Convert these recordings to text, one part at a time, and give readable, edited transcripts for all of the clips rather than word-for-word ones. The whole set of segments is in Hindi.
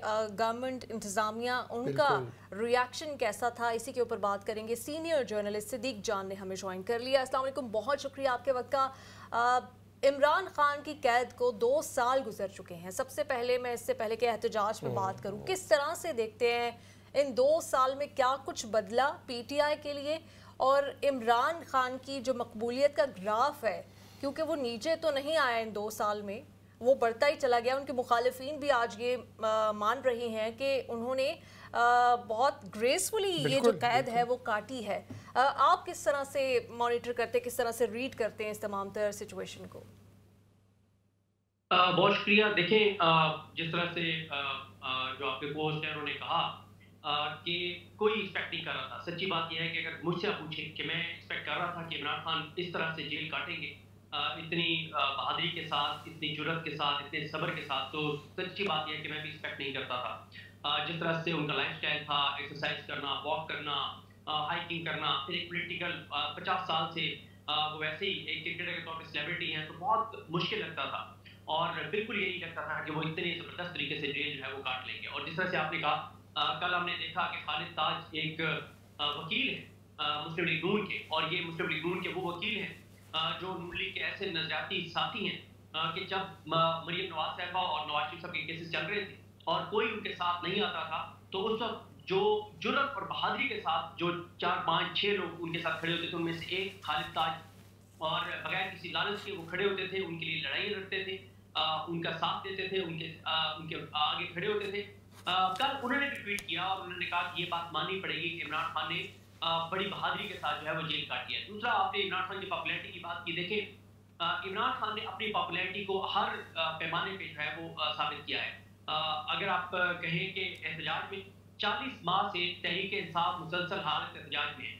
गवर्नमेंट इंतज़ामिया उनका रिएक्शन कैसा था, इसी के ऊपर बात करेंगे। सीनियर जर्नलिस्ट सिद्दीक जान ने हमें ज्वाइन कर लिया। अस्सलाम वालेकुम, बहुत शुक्रिया आपके वक्त का। इमरान खान की कैद को 2 साल गुजर चुके हैं। सबसे पहले मैं इससे पहले के एहतजाज पे बात करूं, किस तरह से देखते हैं इन 2 साल में क्या कुछ बदला पीटीआई के लिए, और इमरान खान की जो मकबूलियत का ग्राफ है, क्योंकि वो नीचे तो नहीं आया इन 2 साल में, वो बढ़ता ही चला गया। उनके मुखालिफिन भी आज ये मान रही हैं कि उन्होंने बहुत ग्रेसफुली ये जो कैद है वो काटी है। आप किस तरह से मॉनिटर करते हैं, किस तरह से रीड करते हैं इस तमाम तर सिचुएशन को? बहुत शुक्रिया। देखें, जिस तरह से जो आपके पोस्ट है उन्होंने कहा कि कोई एक्सपेक्ट नहीं कर रहा था। सच्ची बात यह है कि अगर मुझसे आप पूछें कि मैं एक्सपेक्ट कर रहा था कि इमरान खान इस तरह से जेल काटेंगे, इतनी बहादुरी के साथ, इतनी जुर्रत के साथ, इतने सब्र के साथ, तो सच्ची बात यह है कि मैं भी एक्सपेक्ट नहीं करता था। जिस तरह से उनका लाइफस्टाइल था, एक्सरसाइज करना, वॉक करना, हाइकिंग करना, फिर एक पॉलिटिकल 50 साल से वो वैसे ही एक क्रिकेटर के तौर पर सेलिब्रिटी हैं, तो बहुत मुश्किल लगता था और बिल्कुल ये नहीं लगता था कि वो इतने ज़बरदस्त तरीके से जेल जो है वो काट लेंगे। और जिस तरह से आपने कहा, कल हमने देखा कि खालिद ताज एक वकील है मुस्लिम लीग नून के, और ये मुस्लिम लीग नून के वो वकील हैं जो नून लीग के ऐसे नजरियाती साथी हैं कि जब मरियम नवाज साहिबा और नवाज शरीफ साहब के केसेस चल रहे थे और कोई उनके साथ नहीं आता था, तो उस वक्त जो जुर्रत और बहादुरी के साथ जो 4, 5, 6 लोग उनके साथ खड़े होते थे, उनमें से एक खालिद ताज, और बगैर किसी लालच के वो खड़े होते थे, उनके लिए लड़ाई लड़ते थे, उनका साथ देते थे, उनके आगे खड़े होते थे। कल उन्होंने भी ट्वीट किया और उन्होंने कहा कि ये बात माननी पड़ेगी कि इमरान खान ने बड़ी बहादुरी के साथ जो है वो जेल काटी है। दूसरा, आपने इमरान खान की पॉपुलैरिटी की बात की। देखें, इमरान खान ने अपनी पॉपुलैरिटी को हर पैमाने पे जो है वो साबित किया है। अगर आप कहें कि एहतजाज में 40 माह से तहरीक इंसाफ मुसलसल हालत एहतजाज में है।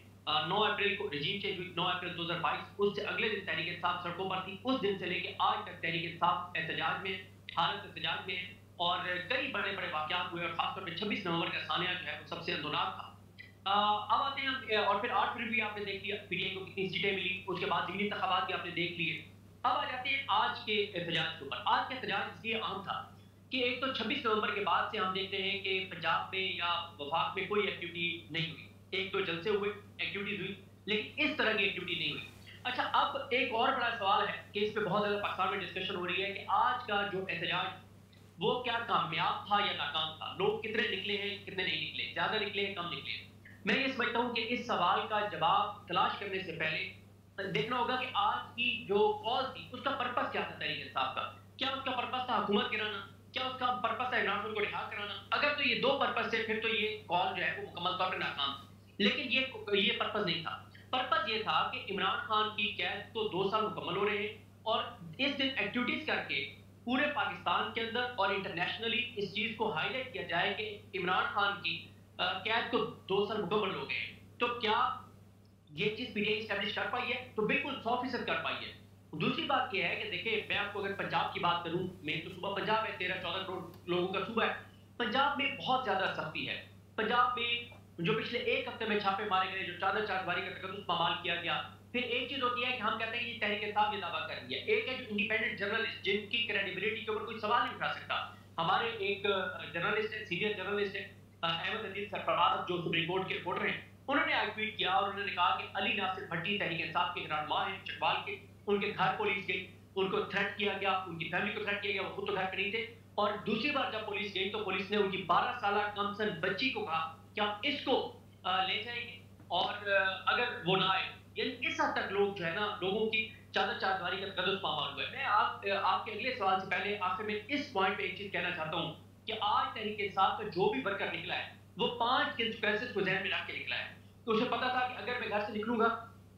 9 अप्रैल को रजीम चेंज हुई, 9 अप्रैल 2022, उससे अगले दिन तहरीक इंसाफ सड़कों पर थी। उस दिन से लेके आज तक तहरीक इंसाफ एहतजाज में, हालत एहतजाज में है, और कई बड़े बड़े वाकयात हुए, और खासतौर पर 26 नवंबर का सानिया जो है वो सबसे अंदोनाक था। अब आते हैं हम, और फिर 8 फरवरी भी आपने देख लिया पीटीआई को कितनी सीटें मिली, उसके बाद ज़मीनी इंतखाबात भी आपने देख लिए। अब आ जाते हैं आज के एहतजाज के ऊपर। आज का एहतजाज इसलिए अहम था कि एक तो 26 नवंबर के बाद से हम देखते हैं कि पंजाब में या वफाक में कोई एक्टिविटी नहीं हुई। 1-2 जलसे हुए, एक्टिविटीज हुई, लेकिन इस तरह की एक्टिविटी नहीं हुई। अच्छा, अब एक और बड़ा सवाल है कि इस पे बहुत ज़्यादा पाकिस्तान में डिस्कशन हो रही है कि आज का जो एहतजाज वो क्या कामयाब था या नाकाम था? लोग कितने निकले हैं, कितने नहीं निकले, ज़्यादा निकले हैं, कम निकले हैं? मैं ये समझता हूँ कि इस सवाल का जवाब तलाश करने से पहले देखना होगा कि आज की जो कॉल थी उसका पर्पस क्या था तहरीक इंसाफ का। क्या उसका पर्पस था हुकूमत गिराना? क्या उसका पर्पस था इमरान खान को रिहा कराना? अगर तो ये 2 पर्पस से, फिर तो ये कॉल जो है वो मुकम्मल तौर पर नाकाम थी। लेकिन ये पर्पस नहीं था। पर्पस ये था कि इमरान खान की कैद तो 2 साल मुकम्मल हो रहे हैं, और इस दिन एक्टिविटीज करके पूरे पाकिस्तान के अंदर और इंटरनेशनली इस चीज को हाईलाइट किया जाए कि इमरान खान की कैद को 2 साल मुकम्मल हो गए। तो क्या ये चीज पीटीआई एस्टैब्लिश कर पाई है? तो बिल्कुल 100% कर पाई है। दूसरी बात यह है कि देखिए, मैं आपको अगर पंजाब की बात करूं, मेन तो सूबा पंजाब है, 13-14 करोड़ लोगों का सूबा है। पंजाब में बहुत ज्यादा सख्ती है। पंजाब में जो पिछले 1 हफ्ते में छापे मारे गए, जो चादर चारदीवारी का तकद्दुस पामाल किया गया। फिर एक चीज होती है कि हम कहते हैं ये तहरीक इंसाफ ये दावा कर रही है, एक है जो इंडिपेंडेंट जर्नलिस्ट जिनकी क्रेडिबिलिटी के ऊपर कोई सवाल नहीं उठा सकता। हमारे एक जर्नलिस्ट है, सीनियर जर्नलिस्ट है अहमद अजीज सरफराज, जो सुप्रीम कोर्ट के रिपोर्टर हैं, उन्होंने आज ट्वीट किया और उन्होंने कहा कि अली नासिर भट्टी तहरीक इंसाफ के ग्रांड मां हैं चकवाल के, उनके घर पुलिस गई, उनको थ्रेट किया गया, उनकी फैमिली को थ्रेट किया गया, वो खुद तो घर पे नहीं थे। और दूसरी बार जब पुलिस गई तो पुलिस ने उनकी 12 साल कमसन बच्ची को कहा कि आप इसको ले जाएंगे, और अगर वो ना आए, यानी इस हद तक लोग जो है ना, लोगों की चादर चारदीवारी का तकद्दुस पामाल हुआ है। मैं आपके अगले सवाल से पहले आखिर में इस पॉइंट पे एक चीज कहना चाहता हूं कि आज तहरीक इंसाफ का जो भी वर्कर निकला है वो 5 कंसिक्वेंसेस को ज़हन में रख के निकला है। तो उसे पता था कि अगर मैं घर से निकलूंगा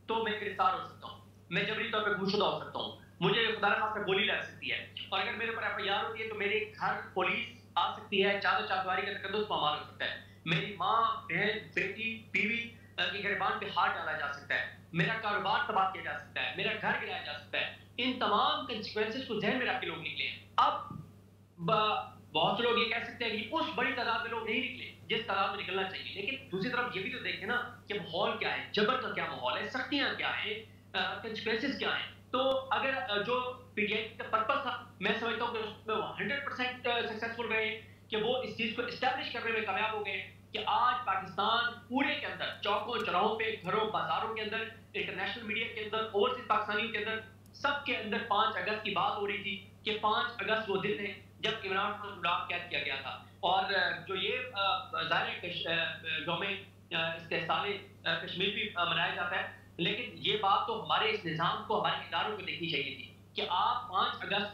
तो मैं गिरफ्तार हो सकता हूँ, मैं जबरी तौर पर गुमशुदा हो सकता हूँ, मुझे खुदा न खास्ता गोली लग सकती है, और अगर मेरे ऊपर एफआईआर होती है तो मेरे घर पुलिस आ सकती है, चादर चारदीवारी का तकद्दुस पामाल हो सकता है, मेरी माँ, बहन, बेटी, बीवी की गिरबान पे हाथ डाला जा सकता है, मेरा कारोबार तबाह किया जा सकता है, मेरा घर गिराया जा सकता है। इन तमाम कंसिक्वेंसेस को ज़हन में रख के लोग निकले हैं। अब बहुत से लोग ये कह सकते हैं कि उस बड़ी तादाद में लोग नहीं निकले जिस तादाद में निकलना चाहिए, लेकिन दूसरी तरफ ये भी तो देखें ना कि माहौल क्या है, जबर का क्या माहौल है, सख्तियां क्या है, कंसिक्वेंसेस क्या है। तो अगर जो पीटीआई का पर्पस था, मैं समझता हूँ कि उसमें 100% सक्सेसफुल रहे, कि वो इस चीज को इस्टेब्लिश करने में कामयाब हो गए कि आज पाकिस्तान पूरे के अंदर चौकों चौराहों पे, घरों बाजारों के अंदर, इंटरनेशनल मीडिया के अंदर, ओवरसीज पाकिस्तानियों के अंदर, सबके अंदर 5 अगस्त की बात हो रही थी कि 5 अगस्त वो दिन है जब इमरान खान को कैद किया गया था। और जो ये यौम इस्तेहसाल कश्मीर भी मनाया जाता है, लेकिन ये बात तो हमारे इस निज़ाम को, हमारे इदारों को देखनी चाहिए थी कि आप 5 अगस्त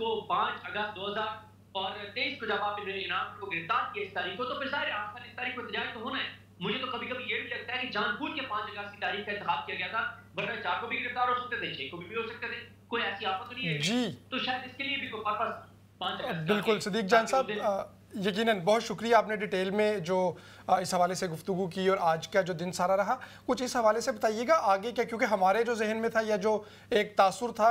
2023 को जब आप इमरान को गिरफ्तार किए इस तारीख को, तो फिर सारे 8 साल इस तारीख को एहतजाज तो होना है। मुझे तो कभी कभी ये भी लगता है कि जानबूझ के 5 अगस्त की तारीख का इंतखाब किया गया था, वरना 4 को भी गिरफ्तार हो सकते थे, 6 को भी हो सकते थे, कोई ऐसी आफत तो नहीं है जी। तो शायद इसके लिए भी कोई पर्पस 5 अगस्त। बिल्कुल सदीक जान साहब, यकीनन बहुत शुक्रिया, आपने डिटेल में जो इस हवाले से गुफ्तगू की और आज का जो दिन सारा रहा, कुछ इस हवाले से बताइएगा आगे क्या, क्योंकि हमारे जो जहन में था या जो एक तासुर था,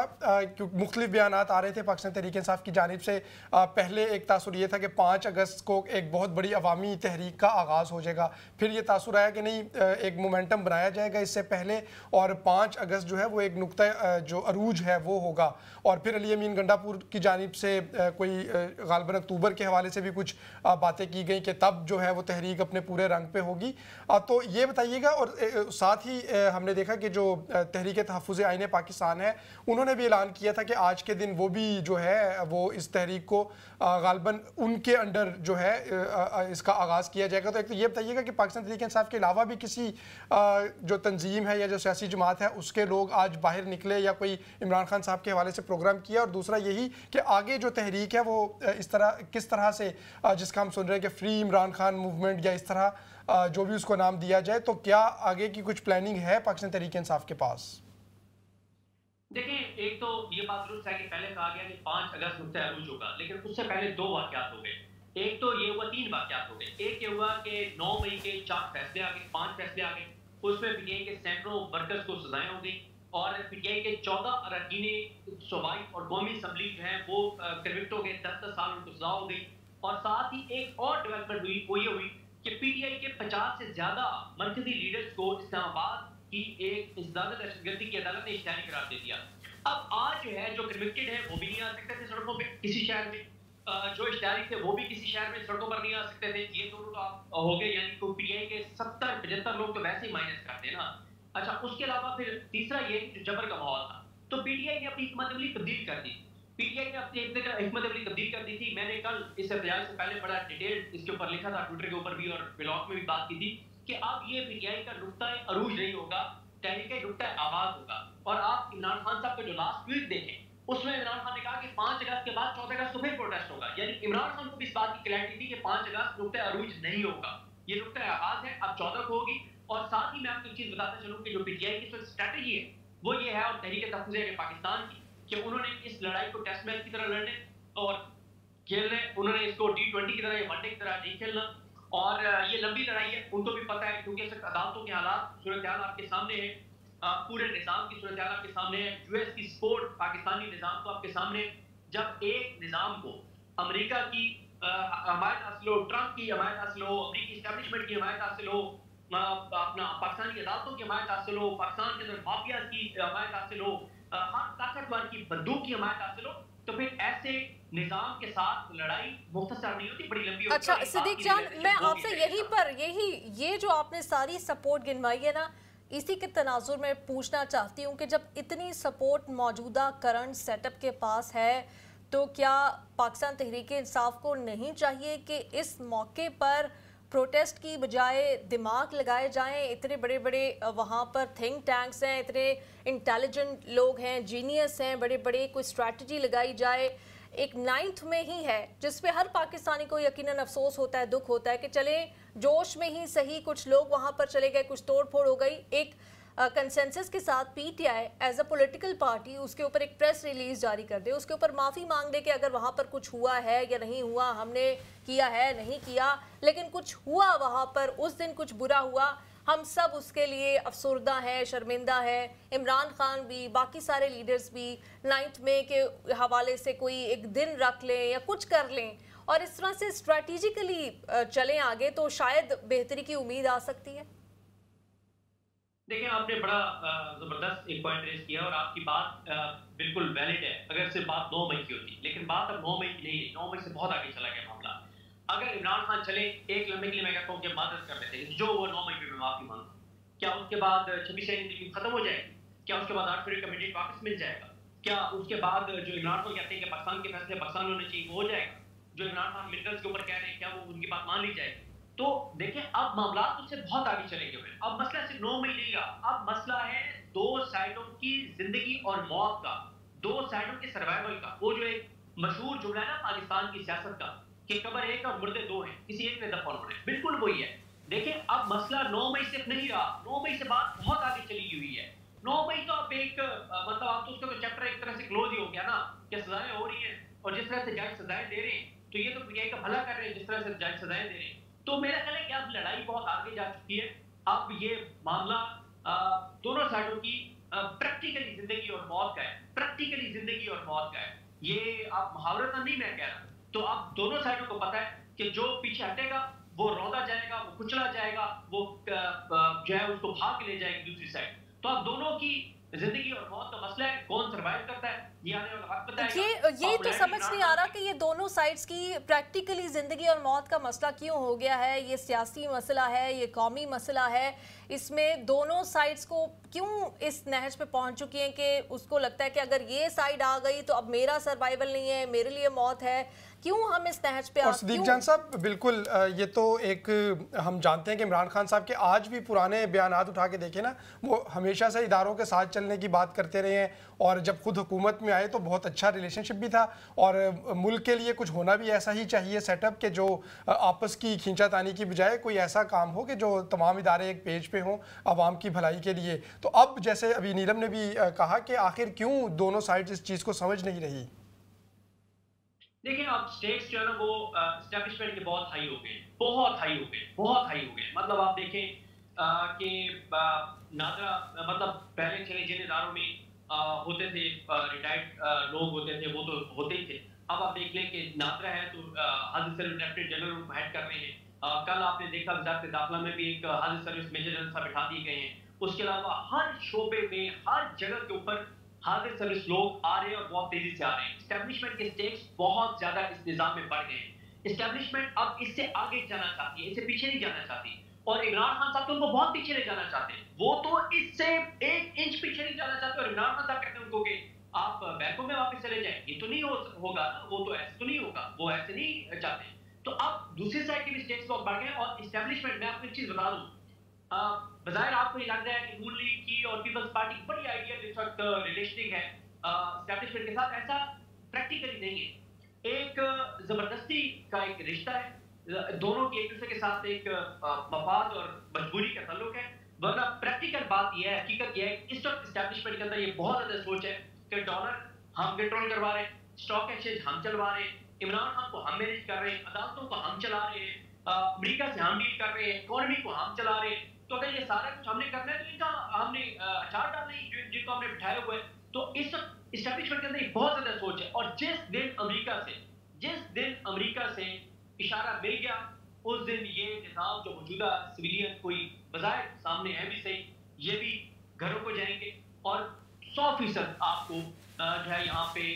मुख्तलिफ बयानात आ रहे थे पाकिस्तान तहरीक इंसाफ की जानिब से। पहले एक तासुर ये था कि 5 अगस्त को एक बहुत बड़ी अवामी तहरीक का आगाज़ हो जाएगा, फिर ये तासुर आया कि नहीं, एक मोमेंटम बनाया जाएगा इससे पहले, और 5 अगस्त जो है वो एक नुक्ता जो अरूज है वो होगा। और फिर अली अमीन गंडापुर की जानिब से कोई गालिबन अक्टूबर के हवाले से भी कुछ बातें की गई कि तब जो है वो तहरीक अपने पूरे रंग पे होगी। तो ये बताइएगा, और साथ ही हमने देखा कि जो तहरीक तहफ़्फ़ुज़ आईन पाकिस्तान है, उन्होंने भी ऐलान किया था कि आज के दिन वो भी जो है वो इस तहरीक को गालिबन उनके अंडर जो है इसका आगाज़ किया जाएगा। तो एक तो ये बताइएगा कि पाकिस्तान तहरीक इंसाफ के अलावा भी किसी जो तंजीम है या जो सियासी जमात है उसके लोग आज बाहर निकले या कोई इमरान खान साहब के हवाले से प्रोग्राम किया, और दूसरा यही कि आगे जो तहरीक है वो इस तरह किस तरह से, जिसका हम सुन रहे हैं कि फ्री इमरान खान मूवमेंट या इस तरह जो भी उसको नाम दिया जाए, तो क्या आगे की कुछ प्लानिंग है पाकिस्तान तहरीक इंसाफ के पास? देखिए, एक तो ये बात दुरुस्त है कि पहले कहा गया कि 5 अगस्त नुक्ता अरूज होगा, लेकिन उससे पहले 2 वाक़यात हो गए। एक तो ये हुआ, 3 वाक़यात हो गए। एक ये हुआ कि 9 मई के 4 फैसले आ गए, 5 फैसले आ गए, उसमें पीटीआई के सैकड़ों वर्कर्स को सजाएं हो गई, और पीटीआई के 14 अरकान सूबाई और कौमी असम्बली जो है वो कन्विक्ट हो गए, 10-10 साल उनको सजा हो गई। और साथ ही एक और डेवलपमेंट हुई, वो ये हुई कि पीटीआई के 50 से ज्यादा मरकजी लीडर्स को इस्लामाबाद की एक इंसदाद दहशतगर्दी की अदालत ने इश्तिहारी करार दे दिया। अब आज जो है जो कन्विक्टेड है वो भी नहीं आ सकते थे सड़कों पे किसी शहर में, जो इश्तिहारी थे वो भी किसी शहर में सड़कों पर नहीं आ सकते थे। ये दोनों तो आप हो गए, यानी कि पीटीआई के 70-75 लोग तो वैसे ही माइनस करते हैं ना। अच्छा, उसके अलावा फिर तीसरा ये जो जबर का माहौल था, तो पीटीआई ने अपनी हिकमत अमली तब्दील कर दी। पीटीआई ने अपनी हिकमत अमली तब्दील कर दी थी। मैंने कल इस एहतजाज से पहले बड़ा डिटेल इसके ऊपर लिखा था, ट्विटर के ऊपर भी और ब्लॉग में भी बात की थी कि अब ये पीटीआई का नुक्ता अरूज नहीं होगा, तहरीक नुक्ता आवाज होगा। और आप इमरान खान साहब का जो लास्ट ट्वीट देखें, उसमें इमरान खान ने कहा कि 5 अगस्त के बाद 14 अगस्त को फिर प्रोटेस्ट होगा। यानी इमरान खान को भी इस बात की क्लैरिटी थी कि 5 अगस्त नुक्ता अरूज नहीं होगा, ये नुक्ता आवाज है, अब 14 को होगी। और साथ ही मैं आपको एक चीज बताता चलूं कि जो पीटीआई की स्ट्रैटेजी है वो ये है, और तहरीक तहफ़्फ़ुज़ पाकिस्तान की, कि उन्होंने इस लड़ाई को टेस्ट मैच की तरह लड़ने और खेलने, उन्होंने इसको T20 की तरह या वनडे की तरह नहीं खेलना। और ये लंबी लड़ाई है, उनको भी पता है, क्योंकि अदालतों के हालात, सूरत हाल आपके सामने है, पूरे निज़ाम की सूरत हाल आपके सामने है, यूएस की सपोर्ट पाकिस्तानी निज़ाम को आपके सामने। जब एक निज़ाम को अमेरिका की हमायत हासिल हो, ट्रंप की हमायत हासिल हो, अमेरिकी एस्टेब्लिशमेंट की हमायत हासिल हो, अपना पाकिस्तानी अदालतों की हमायत हासिल हो, पाकिस्तान के अंदर माफिया की हमायत हासिल हो, हर ताकतवर की बंदूक की हमायत हासिल हो, तो फिर ऐसे निजाम के साथ लड़ाई मुख्तसर नहीं होती, बड़ी लंबी होती है। अच्छा सिद्दीक जान, मैं आपसे ये जो आपने सारी सपोर्ट गिनवाई है ना, इसी के तनाजुर में पूछना चाहती हूँ कि जब इतनी सपोर्ट मौजूदा करंट सेटअप के पास है, तो क्या पाकिस्तान तहरीक इंसाफ को नहीं चाहिए कि इस मौके पर प्रोटेस्ट की बजाय दिमाग लगाए जाएं? इतने बड़े बड़े वहाँ पर थिंक टैंक्स हैं, इतने इंटेलिजेंट लोग हैं, जीनियस हैं, बड़े बड़े कोई स्ट्रैटेजी लगाई जाए। एक 9th में ही है जिस पे हर पाकिस्तानी को यकीनन अफसोस होता है, दुख होता है कि चले जोश में ही सही कुछ लोग वहाँ पर चले गए, कुछ तोड़ फोड़ हो गई। एक कंसेंसस के साथ PTI as a political party उसके ऊपर एक प्रेस रिलीज जारी कर दे, उसके ऊपर माफ़ी मांग दे कि अगर वहाँ पर कुछ हुआ है या नहीं हुआ, हमने किया है नहीं किया, लेकिन कुछ हुआ वहाँ पर, उस दिन कुछ बुरा हुआ, हम सब उसके लिए अफसरदा हैं, शर्मिंदा हैं, इमरान खान भी, बाकी सारे लीडर्स भी 9th मई के हवाले से कोई एक दिन रख लें या कुछ कर लें और इस तरह से स्ट्रैटेजिकली चलें आगे, तो शायद बेहतरी की उम्मीद आ सकती है। देखिए, आपने बड़ा ज़बरदस्त एक पॉइंट रेज किया और आपकी बात बिल्कुल वैलिड है, अगर सिर्फ बात 9 मई की होती, लेकिन बात अब 9 मई की नहीं है, 9 मई से बहुत आगे चला गया मामला। अगर इमरान खान चले, एक लम्हे के लिए मैं कहता हूँ कि मदद कर देते हैं, जो वो 9 मई पे माफी मांगा, क्या उसके बाद 26 जनवरी खत्म हो जाएगी? क्या उसके बाद 8 फरवरी का मैंडेट वापस मिल जाएगा? क्या उसके बाद जो इमरान खान कहते हैं कि पाकिस्तान के फैसले पाकिस्तान होने चाहिए, वो हो जाएगा? जो इमरान खान मिनरल्स के ऊपर कह रहे हैं, क्या वो उनकी बात मान ली जाएगी? तो देखिए, अब मामला उससे बहुत आगे चलेंगे हुए। अब मसला सिर्फ 9 मई नहीं रहा, अब मसला है दो साइडों की जिंदगी और मौत का, दो साइडों के सर्वाइवल का। वो जो एक मशहूर जुमला है ना पाकिस्तान की सियासत का कि कब्र एक और मुर्दे दो हैं, किसी एक ने दफन होने, बिल्कुल वही है। देखिए, अब मसला 9 मई सिर्फ नहीं रहा, 9 मई से बात बहुत आगे चली हुई है। 9 मई तो अब एक मतलब आप तो उसका तो चैप्टर एक तरह से क्लोज ही हो गया ना, कि सजाएं हो रही हैं और जिस तरह से जज सजाएं दे रहे हैं तो ये तो पीटीआई का भला कर रहे हैं जिस तरह से जज सजाएं दे रहे हैं। तो मेरा ख्याल है कि अब लड़ाई बहुत आगे जा चुकी है। अब ये मामला दोनों साइडों की प्रैक्टिकली जिंदगी और मौत का है, प्रैक्टिकली जिंदगी और मौत का है। ये आप मुहावरतन नहीं मैं कह रहा। तो अब दोनों साइडों को पता है कि जो पीछे हटेगा वो रौंदा जाएगा, वो कुचला जाएगा, वो जो है उसको भाग ले जाएगी दूसरी साइड। तो अब दोनों की जिंदगी और मौत का मसला है, कौन सर्वाइव करता है ये आने वाला वक्त बताएगा। ये तो समझ नहीं आ रहा कि ये दोनों साइड्स की प्रैक्टिकली जिंदगी और मौत का मसला क्यों हो गया है। ये सियासी मसला है, ये कौमी मसला है, इसमें दोनों साइड्स को क्यों इस नहज पे पहुंच चुकी हैं कि उसको लगता है कि अगर ये साइड आ गई तो अब मेरा सर्वाइवल नहीं है, मेरे लिए मौत है। क्यों हम इस नहज पे और सदीक जान साहब, बिल्कुल ये तो एक हम जानते हैं कि इमरान खान साहब के आज भी पुराने बयानात उठा के देखें ना, वो हमेशा से इदारों के साथ चलने की बात करते रहे हैं और जब खुद हुकूमत में आए तो बहुत अच्छा रिलेशनशिप भी था। और मुल्क के लिए कुछ होना भी ऐसा ही चाहिए सेटअप के जो आपस की खींचातानी की बजाय कोई ऐसा काम हो कि जो तमाम इदारे एक पेज पे हों आवाम की भलाई के लिए। तो अब जैसे अभी नीलम ने भी कहा कि आखिर क्यों दोनों साइड इस चीज़ को समझ नहीं रही। देखिए, अब स्टेक्स जो है ना वो एस्टैब्लिशमेंट के बहुत हाई हो गए, बहुत हाई हो गए, बहुत हाई हो गए। मतलब आप देखें कि नादरा मतलब पहले चले जिन इदारों में होते थे रिटायर्ड लोग होते थे वो तो होते ही थे। अब आप देख लें कि नादरा है तो हाजिर सर्विस लेफ्टिनेंट जनरल उनको हेड कर रहे हैं। कल आपने देखा वजारत दाखिला में भी एक हाजिर सर्विस मेजर जनरल साहब बिठा दिए गए हैं। उसके अलावा हर शोबे में हर जगह के ऊपर हाजिर सर्विस लोग आ रहे हैं और बहुत तेजी से आ रहे हैं। एस्टैब्लिशमेंट के स्टेक्स बहुत ज्यादा इस निजाम में बढ़ गए हैं। एस्टैब्लिशमेंट अब इससे आगे जाना चाहती है, इससे पीछे नहीं जाना चाहती। और इमरान खान साहब तो उनको बहुत पीछे ले जाना चाहते हैं, वो तो इससे 1 इंच पीछे नहीं जाना चाहते। और इमरान खान साहब कहते हैं उनको कि आप बैकों में वापस चले जाएं, ये तो नहीं होगा ना, वो तो ऐसे तो नहीं होगा, वो ऐसे नहीं चाहते। तो अब दूसरी साइड के भी स्टेक्स बहुत बढ़ गए। और एस्टैब्लिशमेंट, मैं आपको एक चीज बता दूं, बजाय आपको ये लग रहा है कि नून लीग की और पीपल्स पार्टी बड़ी आइडियल इस वक्त रिलेशनिंग है एस्टैब्लिशमेंट के साथ, ऐसा प्रैक्टिकली नहीं है। एक जबरदस्ती का एक रिश्ता है, दोनों की एक दूसरे के साथ एक मफाद और मजबूरी का ताल्लुक है। वरना प्रैक्टिकल बात यह है, हकीकत यह है, इस वक्त एस्टैब्लिशमेंट के अंदर ये बहुत ज्यादा सोच है कि डॉलर हम कंट्रोल करवा रहे हैं, स्टॉक एक्सचेंज हम चलवा रहे हैं, इमरान खान को हम मैनेज कर रहे हैं, अदालतों को हम चला रहे हैं, अमेरिका से हम डील कर रहे हैं, इकोनॉमी को हम चला रहे हैं। तो अगर ये सारा कुछ हमने करना है तो इनका हमने अचार डालना है जिनको हमने बिठाए हुए हैं। तो इस एस्टैब्लिशमेंट के अंदर बहुत ज्यादा सोच है। और जिस दिन अमेरिका से इशारा मिल गया उस दिन ये निजाम जो मौजूदा सिविलियन कोई बजाय सामने है भी सही, ये भी घरों को जाएंगे। और 100% आपको जो है यहाँ पे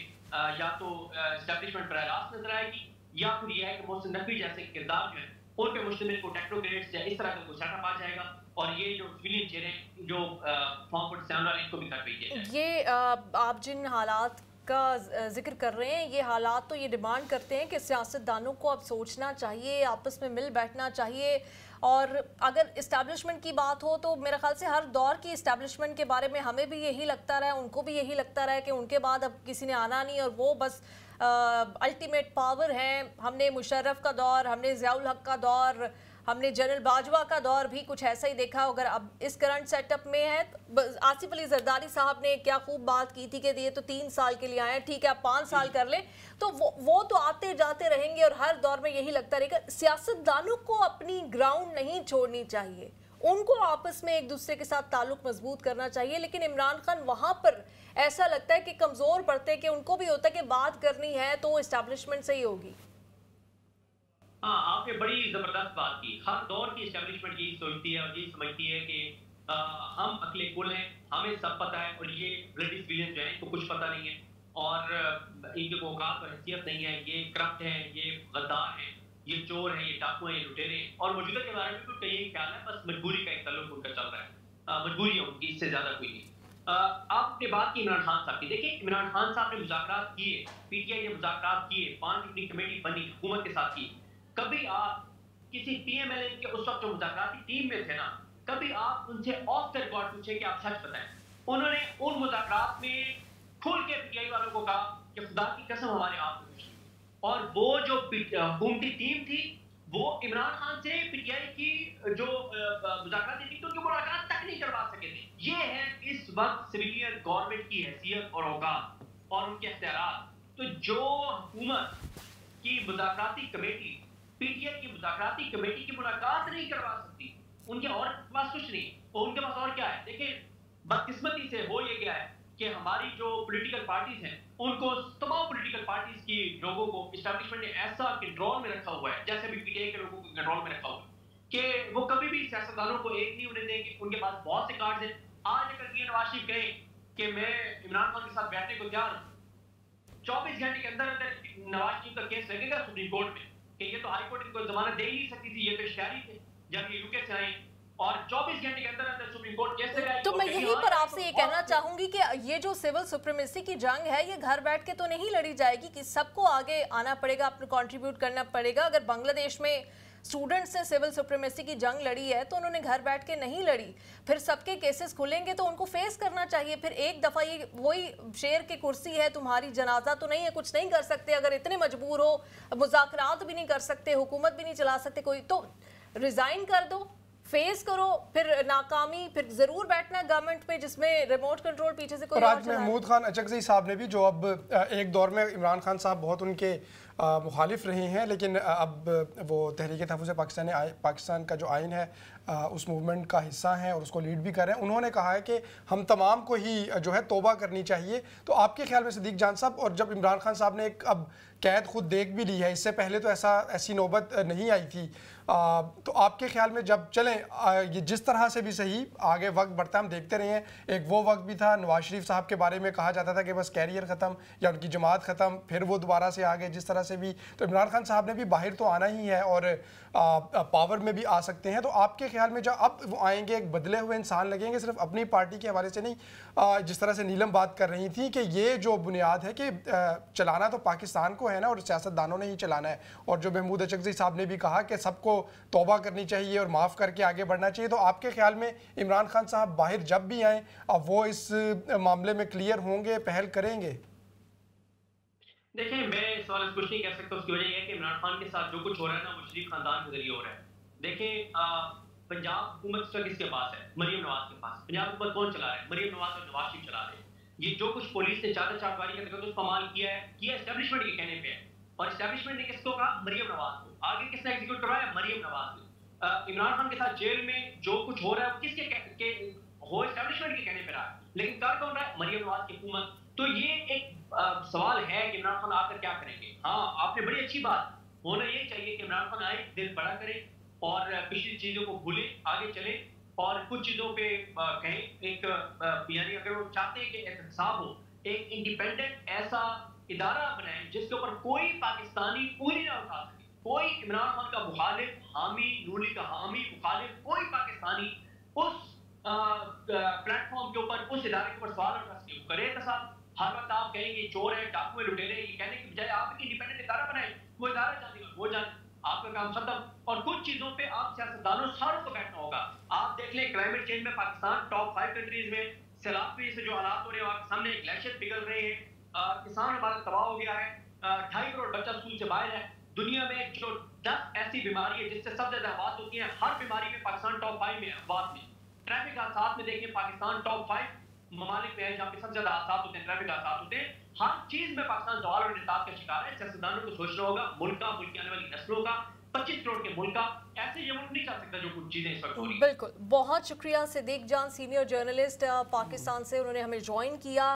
या तो एस्टैब्लिशमेंट पर रास्त नजर आएगी या फिर यह है कि मोहसिन नकवी जैसे किरदार जो है उन पे मुश्तमिल को टेक्नोक्रेट्स या इस तरह का कोई सेटअप आ जाएगा और ये जो सिविलियन चेहरे जो फॉर्म 47 वाले इनको भी कर दीजिए। ये आप जिन हालात का जिक्र कर रहे हैं, ये हालात तो ये डिमांड करते हैं कि सियासतदानों को अब सोचना चाहिए, आपस में मिल बैठना चाहिए। और अगर इस्टेब्लिशमेंट की बात हो तो मेरे ख्याल से हर दौर की इस्टेब्लिशमेंट के बारे में हमें भी यही लगता रहा है, उनको भी यही लगता रहा है कि उनके बाद अब किसी ने आना नहीं और वो बस अल्टीमेट पावर हैं। हमने मुशर्रफ का दौर, हमने ज़ियाउल हक का दौर, हमने जनरल बाजवा का दौर भी कुछ ऐसा ही देखा। अगर अब इस करंट सेटअप में है, आसिफ अली जरदारी साहब ने क्या खूब बात की थी कि ये तो 3 साल के लिए आए हैं, ठीक है आप 5 साल कर लें, तो वो तो आते जाते रहेंगे और हर दौर में यही लगता रहेगा। सियासतदानों को अपनी ग्राउंड नहीं छोड़नी चाहिए, उनको आपस में एक दूसरे के साथ ताल्लुक मजबूत करना चाहिए। लेकिन इमरान खान वहां पर ऐसा लगता है कि कमजोर पड़ते, कि उनको भी होता है कि बात करनी है तो इस्टेब्लिशमेंट से ही होगी। हाँ, आपने बड़ी जबरदस्त बात की। हर दौर की एस्टैब्लिशमेंट यही सोचती है और यही समझती है कि हम अकले कुल हैं, हमें सब पता है और ये ब्लडी सिविलियन जो है इनको कुछ पता नहीं है और इनके को औकात और हैसियत नहीं है, ये करप्ट हैं, ये गद्दार हैं ये चोर है, ये डाकू है, ये लुटेरे हैं। और मौजूदा के बारे में तो कई ख्याल है, बस मजबूरी का एक तल्लुक उनका चल रहा है, मजबूरी है उनकी, इससे ज्यादा कोई नहीं। आपने बात की इमरान खान साहब की। देखिए, इमरान खान साहब ने मुज़ाकरात किए, पीटीआई ने मुज़ाकरात किए, 5 अपनी कमेटी बनी, हुकूमत के साथ की। कभी आप किसी पीएमएलए के उस वक्त जो मुज़ाकराती टीम में थे ना, कभी आप उनसे ऑफ द रिकॉर्ड पूछे कि आप सच बताएं। उन्होंने उन मुज़ाकरात में खुल के पीटीआई वालों को कहा कि खुदा की कसम हमारे आप में कुछ नहीं। और वो जो हुकूमती टीम थी, वो इमरान खान से पीटीआई की जो मुज़ाकराती टीम थी, उनकी मुलाकात तक नहीं करवा सके थे। ये है इस वक्त सिविलियन गवर्नमेंट की हैसियत और औकात और उनके इख्तियारात। तो जो हुकूमत की मुज़ाकराती कमेटी, पीटीआई की मुज़ाकराती कमेटी की मुलाकात नहीं करवा सकती, उनके और पास कुछ नहीं, और उनके पास और क्या है? देखिए, बदकिस्मती से हो ये गया है कि हमारी जो पॉलिटिकल पार्टीज हैं, उनको तमाम पॉलिटिकल पार्टीज की लोगों को इस्टेब्लिशमेंट ने ऐसा कंट्रोल में रखा हुआ है, जैसे भी पीटीआई के लोगों को कंट्रोल में रखा हुआ है, कि वो कभी भी सियासतदानों को एक नहीं होने देंगे। उनके पास बहुत से कार्ड हैं। आज अगर मियां नवाज शरीफ कहें कि मैं इमरान खान के साथ बैठने को तैयार हूं, 24 घंटे के अंदर अंदर नवाज शरीफ का केस लगेगा सुप्रीम कोर्ट में कि ये तो हाई कोर्ट इनको जमानत दे ही नहीं सकती थी, ये तो शहरी थे जब ये यूके से आए, और 24 घंटे के अंदर अंदर सुप्रीम कोर्ट केस लगाएगी। तो मैं यहीं पर आपसे ये कहना चाहूंगी कि ये जो सिविल सुप्रीमेसी की जंग है, ये घर बैठ के तो नहीं लड़ी जाएगी, कि सबको आगे आना पड़ेगा, अपने कंट्रीब्यूट करना पड़ेगा। अगर बांग्लादेश में स्टूडेंट्स ने सिविल सुप्रीमेसी की जंग लड़ी है तो उन्होंने घर बैठ के नहीं लड़ी। फिर सबके केसेस खुलेंगे तो उनको फेस करना चाहिए। फिर एक दफ़ा ये वही शेर की कुर्सी है, तुम्हारी जनाजा तो नहीं है, कुछ नहीं कर सकते। अगर इतने मजबूर हो, मुज़ाकरात भी नहीं कर सकते, हुकूमत भी नहीं चला सकते कोई, तो रिज़ाइन कर दो, फेस करो। फिर नाकामी, फिर जरूर बैठना गवर्नमेंट पे जिसमें रिमोट कंट्रोल पीछे से कोई और आज महमूद खान अचकज़ई साहब ने भी, जो अब एक दौर में इमरान खान साहब बहुत उनके मुखालिफ रहे हैं, लेकिन अब वो तहरीक तहफ़्फ़ुज़ पाकिस्तान का जो आइन है उस मूवमेंट का हिस्सा हैं और उसको लीड भी कर रहे हैं। उन्होंने कहा है कि हम तमाम को ही जो है तौबा करनी चाहिए। तो आपके ख्याल में सिद्दीक जान साहब, और जब इमरान खान साहब ने एक अब कैद खुद देख भी ली है, इससे पहले तो ऐसी नौबत नहीं आई थी, तो आपके ख्याल में जब चलें ये जिस तरह से भी सही आगे वक्त बढ़ता है, हम देखते रहे हैं, एक वो वक्त भी था नवाज शरीफ साहब के बारे में कहा जाता था कि बस कैरियर ख़त्म या उनकी जमात ख़त्म, फिर वो दोबारा से आ गए जिस तरह से भी। तो इमरान खान साहब ने भी बाहर तो आना ही है और पावर में भी आ सकते हैं। तो आपके ख्याल में जब अब वो आएंगे, एक बदले हुए इंसान लगेंगे, सिर्फ अपनी पार्टी के हवाले से नहीं, जिस तरह से नीलम बात कर रही थी कि ये जो बुनियाद है कि चलाना तो पाकिस्तान को है ना, और सियासतदानों ने ही चलाना है। और जो महमूद अचकज़ई साहब ने भी कहा कि सबको तौबा करनी चाहिए और माफ़ करके आगे बढ़ना चाहिए। तो आपके ख्याल में इमरान खान साहब बाहर जब भी आए, अब वो इस मामले में क्लियर होंगे, पहल करेंगे? देखिए, मैं इस सवाल कुछ नहीं कह सकता। उसकी वजह यह है कि इमरान खान के साथ जो कुछ हो रहा है ना, वो शरीफ खानदान के जरिए हो रहा है। देखिए, पंजाब हुकूमत किसके पास है? मरियम नवाज के पास। पंजाब हुकूमत कौन चला रहा है? मरियम नवाज और नवाज शरीफ चला रहे हैं। ये जो कुछ पुलिस ने चादर चाटवारी का तकद्दुस कमाल किया है एस्टेब्लिशमेंट के कहने पे है। और एस्टेब्लिशमेंट ने किसको कहा? मरियम नवाज को। आगे किसने एग्जीक्यूट करवाया? मरियम नवाज ने। इमरान खान के साथ जेल में जो कुछ हो रहा है वो किसके हो? एस्टेब्लिशमेंट के कहने पे रहा है, लेकिन कर कौन रहा है? मरियम नवाज की हुकूमत। तो ये एक सवाल है कि इमरान खान आकर क्या करेंगे। हाँ, आपने बड़ी अच्छी बात, होना यही चाहिए कि इमरान खान आए, दिल बड़ा करे और पिछली चीजों को भूले, आगे चले और कुछ चीजों पे कहें। एक यानी अगर वो चाहते हैं कि एहतसाब हो, एक इंडिपेंडेंट ऐसा इदारा बनाए जिसके ऊपर कोई पाकिस्तानी उंगली ना उठा सके, कोई इमरान खान का मुखालिफ, हामी, नून लीग का हामी, मुखालिफ, कोई पाकिस्तानी उस प्लेटफॉर्म के ऊपर, उस इदारे के ऊपर सवाल उठा सके। वो करे एहतसाब। हर वक्त आप कहेंगे चोर है, डाकू है, लुटेरे, ये कहने की बजाय आप एक इंडिपेंडेंट इदारा बनाए, वो इदारा जानेगा, वो जाने, आपका काम खत्म। और कुछ चीजों पे आप सियासतदानों सारों को बैठना होगा। आप देख लें, क्लाइमेट चेंज में पाकिस्तान टॉप 5 कंट्रीज में, सैलाब की से जो हालात हो रहे हैं आपके सामने, ग्लेशियर पिघल रहे हैं, किसान हमारा तबाह हो गया है, 2.5 करोड़ बच्चा स्कूल से बाहर है। दुनिया में जो 10 ऐसी बीमारी है जिससे सबसे ज्यादा आवाज होती है, हर बीमारी में पाकिस्तान टॉप 5 में है। आवाज में ट्रैफिक हादसात में देखें, पाकिस्तान टॉप 5 ममालिक में है जहाँ पे सबसे ज्यादा हादसात होते हैं, ट्रैफिक हादसात होते हैं। हर चीज में पाकिस्तान सवाल और निताब का शिकार है। सियासतदानों को सोचना होगा, मुल्क का, मुल्क की आने वाली नस्लों का, 25 करोड़ के मुल्क का। ऐसे ये मुल्क नहीं चल सकता जो कुछ चीजें इस वक्त हो रही हैं। बिल्कुल, बहुत शुक्रिया सिद्दीक जान, सीनियर जर्नलिस्ट पाकिस्तान से, उन्होंने हमें ज्वाइन किया।